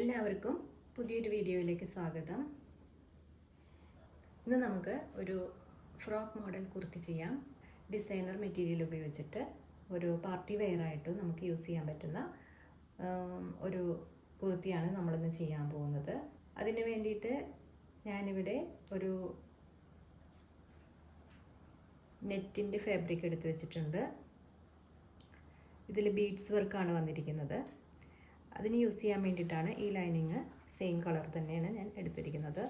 എല്ലാവർക്കും പുതിയൊരു വീഡിയോയിലേക്ക് സ്വാഗതം. ഇന്ന് നമുക്ക് ഒരു ഫ്രോക്ക് മോഡൽ കുർത്തി ചെയ്യാം. ഡിസൈനർ മെറ്റീരിയൽ ഉപയോഗിച്ചിട്ട് ഒരു പാർട്ടി വെയർ ആയിട്ട് നമുക്ക് യൂസ് ചെയ്യാൻ പറ്റുന്ന ഒരു കുർത്തിയാണ് നമ്മളിന്ന് ചെയ്യാൻ പോകുന്നത്. അതിന് വേണ്ടിയിട്ട് ഞാനിവിടെ ഒരു നെറ്റിൻ്റെ ഫാബ്രിക് എടുത്ത് വെച്ചിട്ടുണ്ട്. ഇതിൽ ബീഡ്സ് വർക്കാണ് വന്നിരിക്കുന്നത്. അതിന് യൂസ് ചെയ്യാൻ വേണ്ടിയിട്ടാണ് ഈ ലൈനിങ് സെയിം കളർ തന്നെയാണ് ഞാൻ എടുത്തിരിക്കുന്നത്.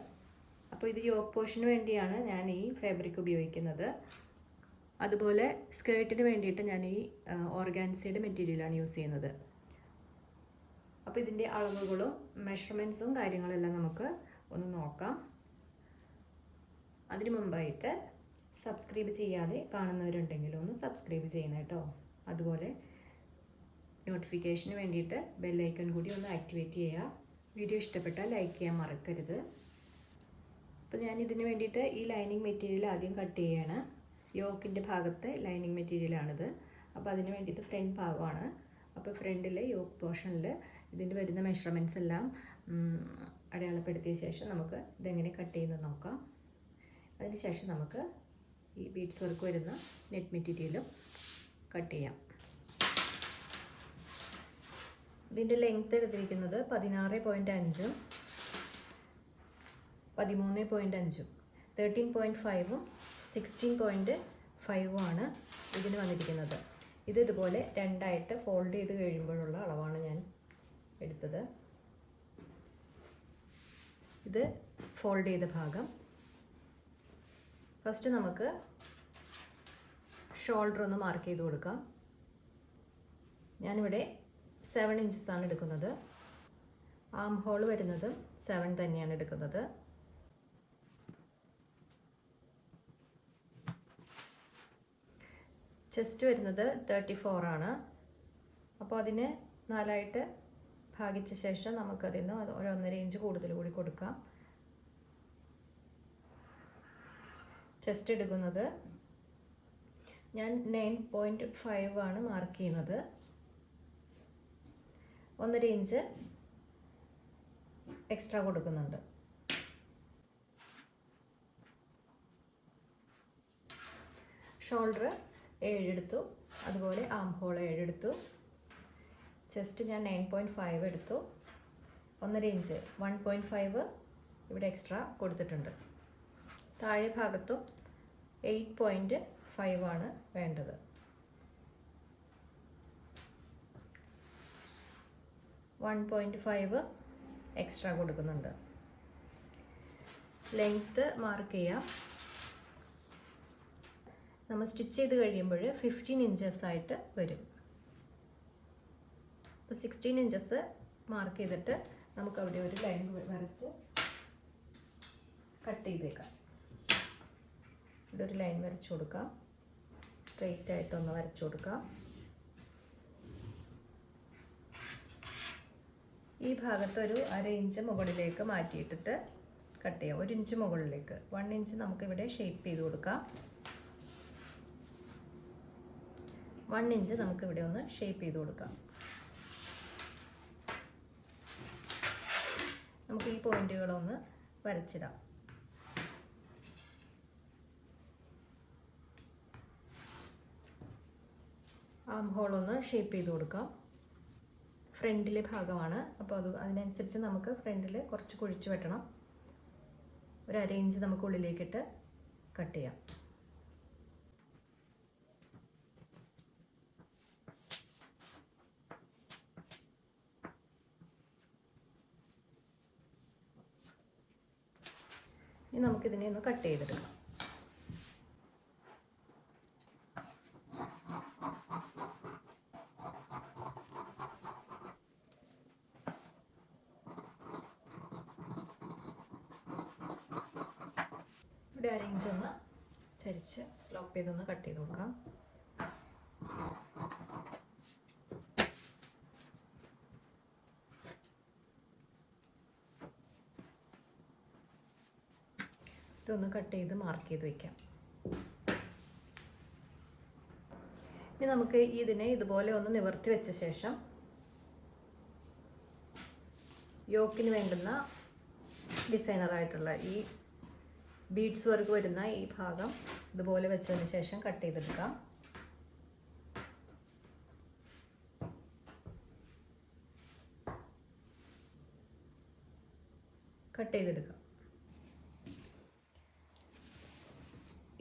അപ്പോൾ ഇത് യോക്ക് പോർഷന് വേണ്ടിയാണ് ഞാൻ ഈ ഫാബ്രിക് ഉപയോഗിക്കുന്നത്. അതുപോലെ സ്കേർട്ടിന് വേണ്ടിയിട്ട് ഞാൻ ഈ ഓർഗാൻസയുടെ മെറ്റീരിയലാണ് യൂസ് ചെയ്യുന്നത്. അപ്പോൾ ഇതിൻ്റെ അളവുകളും മെഷർമെൻറ്റ്സും കാര്യങ്ങളെല്ലാം നമുക്ക് ഒന്ന് നോക്കാം. അതിന് മുമ്പായിട്ട് സബ്സ്ക്രൈബ് ചെയ്യാതെ കാണുന്നവരുണ്ടെങ്കിൽ ഒന്ന് സബ്സ്ക്രൈബ് ചെയ്യണം കേട്ടോ. അതുപോലെ നോട്ടിഫിക്കേഷന് വേണ്ടിയിട്ട് ബെല്ലൈക്കൺ കൂടി ഒന്ന് ആക്ടിവേറ്റ് ചെയ്യുക. വീഡിയോ ഇഷ്ടപ്പെട്ടാൽ ലൈക്ക് ചെയ്യാൻ മറക്കരുത്. അപ്പോൾ ഞാൻ ഇതിന് വേണ്ടിയിട്ട് ഈ ലൈനിങ് മെറ്റീരിയൽ ആദ്യം കട്ട് ചെയ്യുകയാണ്. യോക്കിൻ്റെ ഭാഗത്തെ ലൈനിങ് മെറ്റീരിയലാണിത്. അപ്പോൾ അതിന് വേണ്ടിയിട്ട് ഫ്രണ്ട് ഭാഗമാണ്. അപ്പോൾ ഫ്രണ്ടിൽ യോക്ക് പോർഷനിൽ ഇതിൻ്റെ വരുന്ന മെഷർമെൻറ്റ്സ് എല്ലാം അടയാളപ്പെടുത്തിയ ശേഷം നമുക്ക് ഇതെങ്ങനെ കട്ട് ചെയ്യുന്നത് നോക്കാം. അതിന് ശേഷം നമുക്ക് ഈ ബീഡ്സ് വർക്ക് വരുന്ന നെറ്റ് മെറ്റീരിയലും കട്ട് ചെയ്യാം. ഇതിൻ്റെ ലെങ്ത്ത് എടുത്തിരിക്കുന്നത് 16.5 13.5 13.5 16.5 ആണ് ഇതിന് വന്നിരിക്കുന്നത്. ഇത് ഇതുപോലെ രണ്ടായിട്ട് ഫോൾഡ് ചെയ്ത് കഴിയുമ്പോഴുള്ള അളവാണ് ഞാൻ എടുത്തത്. ഇത് ഫോൾഡ് ചെയ്ത ഭാഗം. ഫസ്റ്റ് നമുക്ക് ഷോൾഡർ ഒന്ന് മാർക്ക് ചെയ്ത് കൊടുക്കാം. ഞാനിവിടെ 7 ഇഞ്ചസ് ആണ് എടുക്കുന്നത്. ആം ഹോൾ വരുന്നത് 7 തന്നെയാണ് എടുക്കുന്നത്. ചെസ്റ്റ് വരുന്നത് 34 ആണ്. അപ്പോൾ അതിന് 4ആയിട്ട് ഭാഗിച്ച ശേഷം നമുക്കതിന് ഒരു 1.5 ഇഞ്ച് കൂടുതൽ കൂടി കൊടുക്കാം. ചെസ്റ്റ് എടുക്കുന്നത് ഞാൻ 9.5 ആണ് മാർക്ക് ചെയ്യുന്നത്. 1.5 ഇഞ്ച് എക്സ്ട്രാ കൊടുക്കുന്നുണ്ട്. ഷോൾഡർ 7 എടുത്തു. അതുപോലെ ആം ഹോൾ 7 എടുത്തു. ചെസ്റ്റ് ഞാൻ 9.5 എടുത്തു. 1.5 ഇഞ്ച് 1.5 ഇവിടെ എക്സ്ട്രാ കൊടുത്തിട്ടുണ്ട്. താഴെ ഭാഗത്തും 8.5 ആണ് വേണ്ടത്. 1.5 എക്സ്ട്രാ കൊടുക്കുന്നുണ്ട്. ലെങ്ത്ത് മാർക്ക് ചെയ്യാം. നമ്മൾ സ്റ്റിച്ച് ചെയ്ത് കഴിയുമ്പോൾ 15 ഇഞ്ചസ് ആയിട്ട് വരും. അപ്പോൾ 16 ഇഞ്ചസ് മാർക്ക് ചെയ്തിട്ട് നമുക്ക് അവിടെ ഒരു ലൈൻ വരച്ച് കട്ട് ചെയ്തേക്കാം. ഇവിടെ ഒരു ലൈൻ വരച്ചു കൊടുക്കാം. സ്ട്രെയിറ്റ് ആയിട്ടൊന്ന് വരച്ചു കൊടുക്കാം. ഈ ഭാഗത്ത് ഒരു 1/2 ഇഞ്ച് മുകളിലേക്ക് മാറ്റിയിട്ടിട്ട് കട്ട് ചെയ്യാം. 1 ഇഞ്ച് മുകളിലേക്ക് 1 ഇഞ്ച് നമുക്കിവിടെ ഷേപ്പ് ചെയ്ത് കൊടുക്കാം. 1 ഇഞ്ച് നമുക്കിവിടെ ഒന്ന് ഷേപ്പ് ചെയ്ത് കൊടുക്കാം. നമുക്ക് ഈ പോയിന്റുകളൊന്ന് വരച്ചിടാം. ആം ഹോൾ ഒന്ന് ഷേപ്പ് ചെയ്ത് കൊടുക്കാം. ഫ്രണ്ടിലെ ഭാഗമാണ്. അപ്പോൾ അതിനനുസരിച്ച് നമുക്ക് ഫ്രണ്ടിൽ കുറച്ച് കുഴിച്ച് വെട്ടണം. ഒരു 1/2 ഇഞ്ച് നമുക്ക് ഉള്ളിലേക്കിട്ട് കട്ട് ചെയ്യാം. ഇനി നമുക്കിതിനെ ഒന്ന് കട്ട് ചെയ്തെടുക്കാം. ഇവിടെ 1/2 ഇഞ്ച് ഒന്ന് ചരിച്ച് സ്ലോപ്പ് ചെയ്തൊന്ന് കട്ട് ചെയ്ത് കൊടുക്കാം. ഇതൊന്ന് കട്ട് ചെയ്ത് മാർക്ക് ചെയ്ത് വയ്ക്കാം. ഇനി നമുക്ക് ഇതിനെ ഇതുപോലെ ഒന്ന് നിവർത്തി വെച്ച ശേഷം യോക്കിന് വേണ്ടുന്ന ഡിസൈനറായിട്ടുള്ള ഈ ബീഡ്സ് വർക്ക് വരുന്ന ഈ ഭാഗം ഇതുപോലെ വെച്ചതിന് ശേഷം കട്ട് ചെയ്തെടുക്കാം.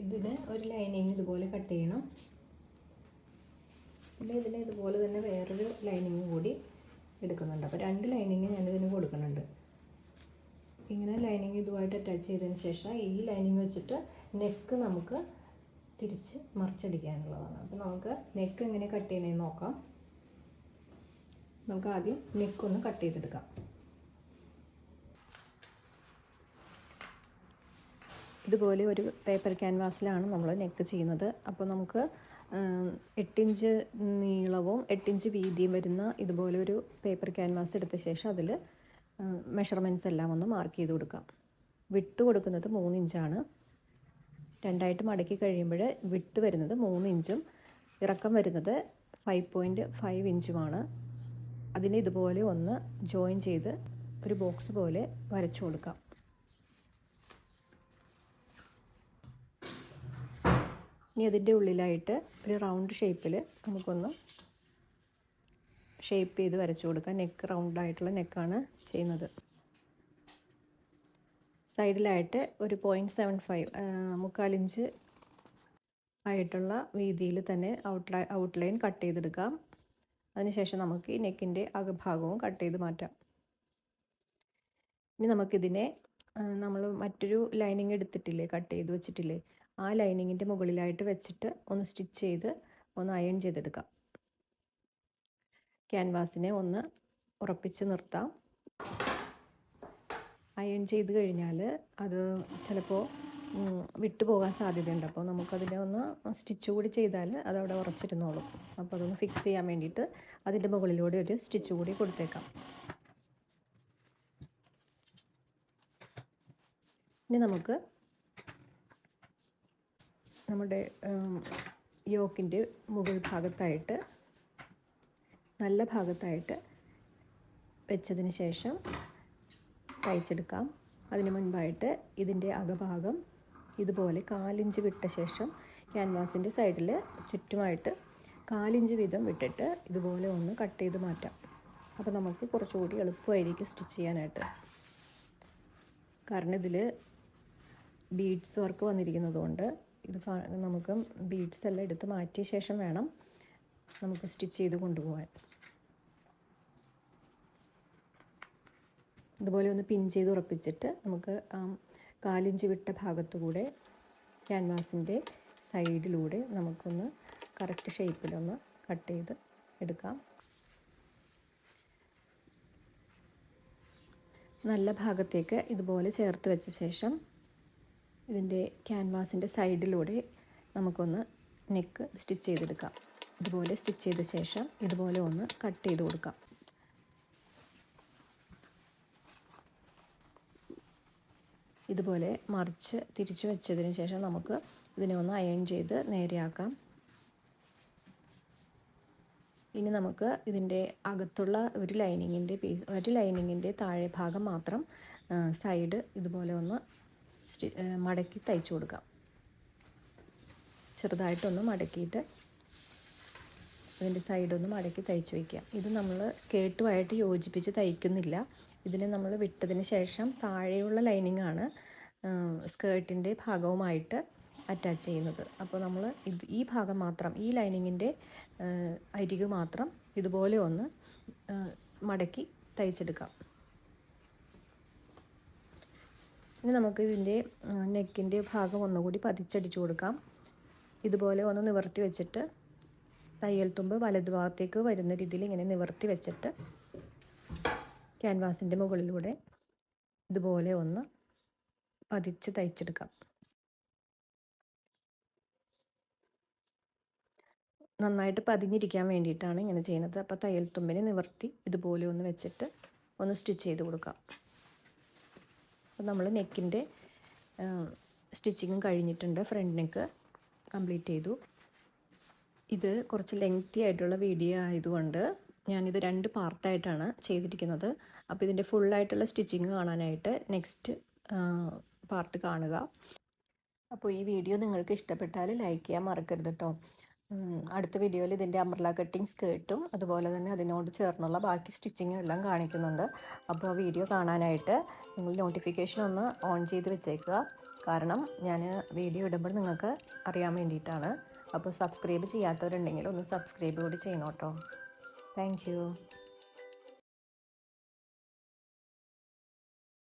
ഇതിന് ഒരു ലൈനിങ് ഇതുപോലെ കട്ട് ചെയ്യണം. പിന്നെ ഇതിന് ഇതുപോലെ തന്നെ വേറൊരു ലൈനിങ് കൂടി എടുക്കുന്നുണ്ട്. അപ്പോൾ 2 ലൈനിങ് ഞാനിതിന് കൊടുക്കുന്നുണ്ട്. ഇങ്ങനെ ലൈനിങ് ഇതുമായിട്ട് അറ്റാച്ച് ചെയ്തതിന് ശേഷം ഈ ലൈനിങ് വെച്ചിട്ട് നെക്ക് നമുക്ക് തിരിച്ച് മറിച്ചടിക്കാനുള്ളതാണ്. അപ്പോൾ നമുക്ക് നെക്ക് എങ്ങനെ കട്ട് ചെയ്യണമെന്ന് നോക്കാം. നമുക്ക് ആദ്യം നെക്കൊന്ന് കട്ട് ചെയ്തെടുക്കാം. ഇതുപോലെ ഒരു പേപ്പർ ക്യാൻവാസിലാണ് നമ്മൾ നെക്ക് ചെയ്യുന്നത്. അപ്പോൾ നമുക്ക് 8 ഇഞ്ച് നീളവും 8 ഇഞ്ച് വീതിയും വരുന്ന ഇതുപോലെ ഒരു പേപ്പർ ക്യാൻവാസ് എടുത്ത ശേഷം അതിൽ മെഷർമെൻറ്റ്സ് എല്ലാം ഒന്ന് മാർക്ക് ചെയ്ത് കൊടുക്കാം. വിട്ട് കൊടുക്കുന്നത് 3 ഇഞ്ചാണ്. രണ്ടായിട്ട് മടക്കി കഴിയുമ്പോൾ വിട്ട് വരുന്നത് 3 ഇഞ്ചും ഇറക്കം വരുന്നത് 5.5 ഇഞ്ചുമാണ്. അതിനെ ഇതുപോലെ ഒന്ന് ജോയിൻ ചെയ്ത് ഒരു ബോക്സ് പോലെ വരച്ചു കൊടുക്കാം. ഇനി അതിൻ്റെ ഉള്ളിലായിട്ട് ഒരു റൗണ്ട് ഷേപ്പിൽ നമുക്കൊന്ന് ഷേപ്പ് ചെയ്ത് വരച്ചു കൊടുക്കാം. നെക്ക് റൗണ്ടായിട്ടുള്ള നെക്കാണ് ചെയ്യുന്നത്. സൈഡിലായിട്ട് ഒരു 0.75 3/4 ഇഞ്ച് ആയിട്ടുള്ള വീതിയിൽ തന്നെ ഔട്ട്ലൈൻ കട്ട് ചെയ്തെടുക്കാം. അതിനുശേഷം നമുക്ക് ഈ നെക്കിൻ്റെ അകഭാഗവും കട്ട് ചെയ്ത് മാറ്റാം. ഇനി നമുക്കിതിനെ നമ്മൾ മറ്റൊരു ലൈനിങ് എടുത്തിട്ടില്ലേ, കട്ട് ചെയ്ത് വെച്ചിട്ടില്ലേ, ആ ലൈനിങ്ങിൻ്റെ മുകളിലായിട്ട് വെച്ചിട്ട് ഒന്ന് സ്റ്റിച്ച് ചെയ്ത് ഒന്ന് അയൺ ചെയ്തെടുക്കാം. ക്യാൻവാസിനെ ഒന്ന് ഉറപ്പിച്ച് നിർത്താം. അയൺ ചെയ്ത് കഴിഞ്ഞാൽ അത് ചിലപ്പോൾ വിട്ടുപോകാൻ സാധ്യതയുണ്ട്. അപ്പോൾ നമുക്കതിനെ ഒന്ന് സ്റ്റിച്ച് കൂടി ചെയ്താൽ അതവിടെ ഉറച്ചിരുന്നോളും. അപ്പോൾ അതൊന്ന് ഫിക്സ് ചെയ്യാൻ വേണ്ടിയിട്ട് അതിൻ്റെ മുകളിലൂടെ ഒരു സ്റ്റിച്ച് കൂടി കൊടുത്തേക്കാം. ഇനി നമുക്ക് നമ്മുടെ യോക്കിൻ്റെ മുകൾ ഭാഗത്തായിട്ട് നല്ല ഭാഗത്തായിട്ട് വെച്ചതിന് ശേഷം തയ്ച്ചെടുക്കാം. അതിന് മുൻപായിട്ട് ഇതിൻ്റെ അകഭാഗം ഇതുപോലെ 4 ഇഞ്ച് വിട്ട ശേഷം ക്യാൻവാസിൻ്റെ സൈഡിൽ ചുറ്റുമായിട്ട് 4 ഇഞ്ച് വീതം വിട്ടിട്ട് ഇതുപോലെ ഒന്ന് കട്ട് ചെയ്ത് മാറ്റാം. അപ്പോൾ നമുക്ക് കുറച്ചുകൂടി എളുപ്പമായിരിക്കും സ്റ്റിച്ച് ചെയ്യാനായിട്ട്. കാരണം ഇതിൽ ബീഡ്സ് വർക്ക് വന്നിരിക്കുന്നതുകൊണ്ട് ഇത് നമുക്ക് ബീഡ്സ് എല്ലാം എടുത്ത് മാറ്റിയ ശേഷം വേണം നമുക്ക് സ്റ്റിച്ച് ചെയ്ത് കൊണ്ടുപോകാൻ. ഇതുപോലെ ഒന്ന് പിൻ ചെയ്ത് ഉറപ്പിച്ചിട്ട് നമുക്ക് 4 ഇഞ്ച് വിട്ട ഭാഗത്തുകൂടെ ക്യാൻവാസിൻ്റെ സൈഡിലൂടെ നമുക്കൊന്ന് കറക്റ്റ് ഷേപ്പിലൊന്ന് കട്ട് ചെയ്ത് എടുക്കാം. നല്ല ഭാഗത്തേക്ക് ഇതുപോലെ ചേർത്ത് വെച്ച ശേഷം ഇതിൻ്റെ ക്യാൻവാസിൻ്റെ സൈഡിലൂടെ നമുക്കൊന്ന് നെക്ക് സ്റ്റിച്ച് ചെയ്തെടുക്കാം. ഇതുപോലെ സ്റ്റിച്ച് ചെയ്ത ശേഷം ഇതുപോലെ ഒന്ന് കട്ട് ചെയ്ത് കൊടുക്കാം. ഇതുപോലെ മറിച്ച് തിരിച്ചു വെച്ചതിന് ശേഷം നമുക്ക് ഇതിനെ ഒന്ന് അയൺ ചെയ്ത് നേരെയാക്കാം. ഇനി നമുക്ക് ഇതിൻ്റെ അകത്തുള്ള ഒരു ലൈനിങ്ങിൻ്റെ താഴെ ഭാഗം മാത്രം സൈഡ് ഇതുപോലെ ഒന്ന് മടക്കി തയ്ച്ചു കൊടുക്കാം. ചെറുതായിട്ടൊന്ന് മടക്കിയിട്ട് അതിൻ്റെ സൈഡൊന്ന് മടക്കി തയ്ച്ചു വയ്ക്കാം. ഇത് നമ്മൾ സ്കേർട്ടുമായിട്ട് യോജിപ്പിച്ച് തയ്ക്കുന്നില്ല. ഇതിനെ നമ്മൾ വിട്ടതിന് ശേഷം താഴെയുള്ള ലൈനിങ്ങാണ് സ്കേർട്ടിൻ്റെ ഭാഗവുമായിട്ട് അറ്റാച്ച് ചെയ്യുന്നത്. അപ്പോൾ നമ്മൾ ഈ ഭാഗം മാത്രം, ഈ ലൈനിങ്ങിൻ്റെ അരികു മാത്രം ഇതുപോലെ ഒന്ന് മടക്കി തയ്ച്ചെടുക്കാം. ഇനി നമുക്ക് ഇതിൻ്റെ നെക്കിൻ്റെ ഭാഗം ഒന്നുകൂടി പതിച്ചടിച്ചു കൊടുക്കാം. ഇതുപോലെ ഒന്ന് നിവർത്തി വെച്ചിട്ട് തയ്യൽ തുമ്പ് വലതുഭാഗത്തേക്ക് വരുന്ന രീതിയിൽ ഇങ്ങനെ നിവർത്തി വെച്ചിട്ട് ക്യാൻവാസിൻ്റെ മുകളിലൂടെ ഇതുപോലെ ഒന്ന് പതിച്ച് തയ്ച്ചെടുക്കാം. നന്നായിട്ട് പതിഞ്ഞിരിക്കാൻ വേണ്ടിയിട്ടാണ് ഇങ്ങനെ ചെയ്യുന്നത്. അപ്പോൾ തയ്യൽ തുമ്പിനെ നിവർത്തി ഇതുപോലെ ഒന്ന് വെച്ചിട്ട് ഒന്ന് സ്റ്റിച്ച് ചെയ്ത് കൊടുക്കാം. അപ്പോൾ നമ്മൾ നെക്കിൻ്റെ സ്റ്റിച്ചിങ്ങും കഴിഞ്ഞിട്ടുണ്ട്. ഫ്രണ്ട് നെക്ക് കംപ്ലീറ്റ് ചെയ്തു. ഇത് കുറച്ച് ലെങ്തി ആയിട്ടുള്ള വീഡിയോ ആയതുകൊണ്ട് ഞാനിത് 2 പാർട്ടായിട്ടാണ് ചെയ്തിരിക്കുന്നത്. അപ്പോൾ ഇതിൻ്റെ ഫുള്ളായിട്ടുള്ള സ്റ്റിച്ചിങ് കാണാനായിട്ട് നെക്സ്റ്റ് പാർട്ട് കാണുക. അപ്പോൾ ഈ വീഡിയോ നിങ്ങൾക്ക് ഇഷ്ടപ്പെട്ടാൽ ലൈക്ക് ചെയ്യാൻ മറക്കരുത് കേട്ടോ. അടുത്ത വീഡിയോയിൽ ഇതിൻ്റെ അംബ്രല കട്ടിങ് സ്കേർട്ടും അതുപോലെ തന്നെ അതിനോട് ചേർന്നുള്ള ബാക്കി സ്റ്റിച്ചിങ്ങും എല്ലാം കാണിക്കുന്നുണ്ട്. അപ്പോൾ ആ വീഡിയോ കാണാനായിട്ട് നിങ്ങൾ നോട്ടിഫിക്കേഷൻ ഒന്ന് ഓൺ ചെയ്ത് വെച്ചേക്കുക. കാരണം ഞാൻ വീഡിയോ ഇടുമ്പോൾ നിങ്ങൾക്ക് അറിയാൻ വേണ്ടിയിട്ടാണ്. അപ്പോൾ സബ്സ്ക്രൈബ് ചെയ്യാത്തവരുണ്ടെങ്കിൽ ഒന്ന് സബ്സ്ക്രൈബ് കൂടി ചെയ്യണം കേട്ടോ. താങ്ക്